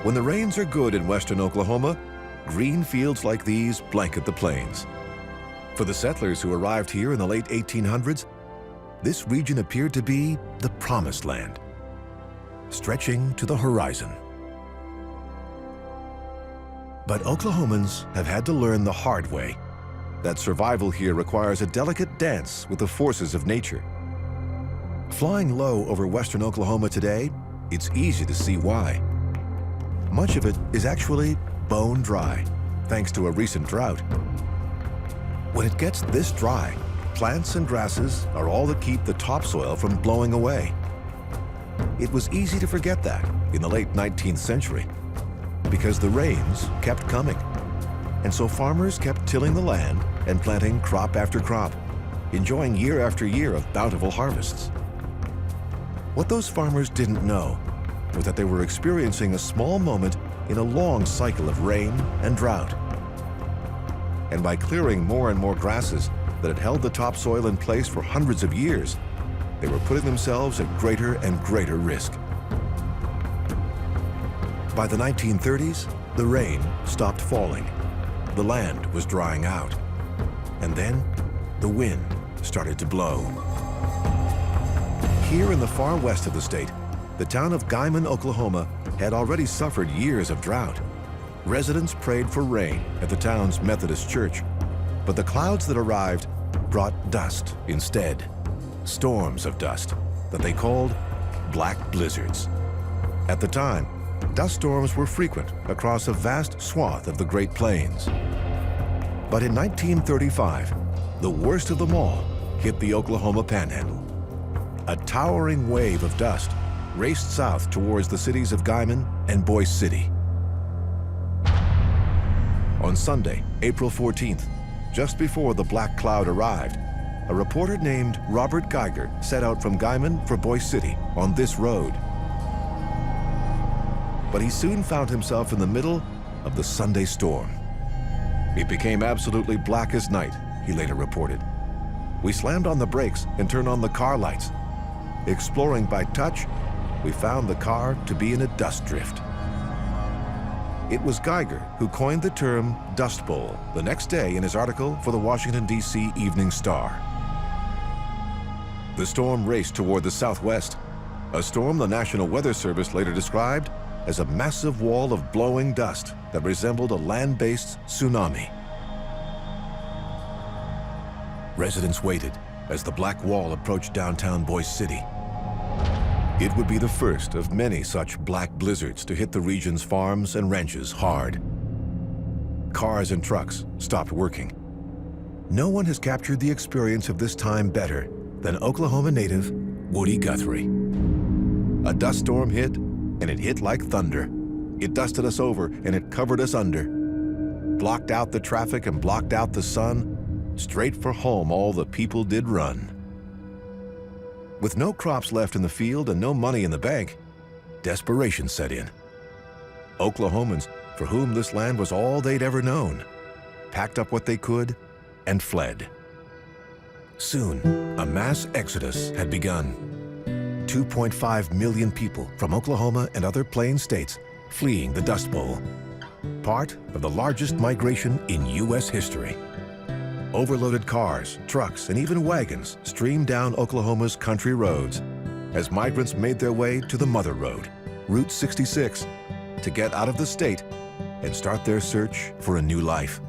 When the rains are good in western Oklahoma, green fields like these blanket the plains. For the settlers who arrived here in the late 1800s, this region appeared to be the promised land, stretching to the horizon. But Oklahomans have had to learn the hard way that survival here requires a delicate dance with the forces of nature. Flying low over western Oklahoma today, it's easy to see why. Much of it is actually bone dry, thanks to a recent drought. When it gets this dry, plants and grasses are all that keep the topsoil from blowing away. It was easy to forget that in the late 19th century, because the rains kept coming. And so farmers kept tilling the land and planting crop after crop, enjoying year after year of bountiful harvests. What those farmers didn't know was that they were experiencing a small moment in a long cycle of rain and drought. And by clearing more and more grasses that had held the topsoil in place for hundreds of years, they were putting themselves at greater and greater risk. By the 1930s, the rain stopped falling. The land was drying out. And then the wind started to blow. Here in the far west of the state, the town of Guymon, Oklahoma, had already suffered years of drought. Residents prayed for rain at the town's Methodist church, but the clouds that arrived brought dust instead. Storms of dust that they called black blizzards. At the time, dust storms were frequent across a vast swath of the Great Plains. But in 1935, the worst of them all hit the Oklahoma Panhandle. A towering wave of dust raced south towards the cities of Guymon and Boise City. On Sunday, April 14th, just before the black cloud arrived, a reporter named Robert Geiger set out from Guymon for Boise City on this road. But he soon found himself in the middle of the Sunday storm. It became absolutely black as night, he later reported. We slammed on the brakes and turned on the car lights. Exploring by touch, we found the car to be in a dust drift. It was Geiger who coined the term Dust Bowl the next day in his article for the Washington, D.C. Evening Star. The storm raced toward the southwest, a storm the National Weather Service later described as a massive wall of blowing dust that resembled a land-based tsunami. Residents waited as the black wall approached downtown Boise City. It would be the first of many such black blizzards to hit the region's farms and ranches hard. Cars and trucks stopped working. No one has captured the experience of this time better than Oklahoma native Woody Guthrie. A dust storm hit, and it hit like thunder. It dusted us over, and it covered us under. Blocked out the traffic and blocked out the sun. Straight for home all the people did run. With no crops left in the field and no money in the bank, desperation set in. Oklahomans, for whom this land was all they'd ever known, packed up what they could and fled. Soon, a mass exodus had begun. 2.5 million people from Oklahoma and other plain states fleeing the Dust Bowl, part of the largest migration in U.S. history. Overloaded cars, trucks, and even wagons streamed down Oklahoma's country roads as migrants made their way to the Mother Road, Route 66, to get out of the state and start their search for a new life.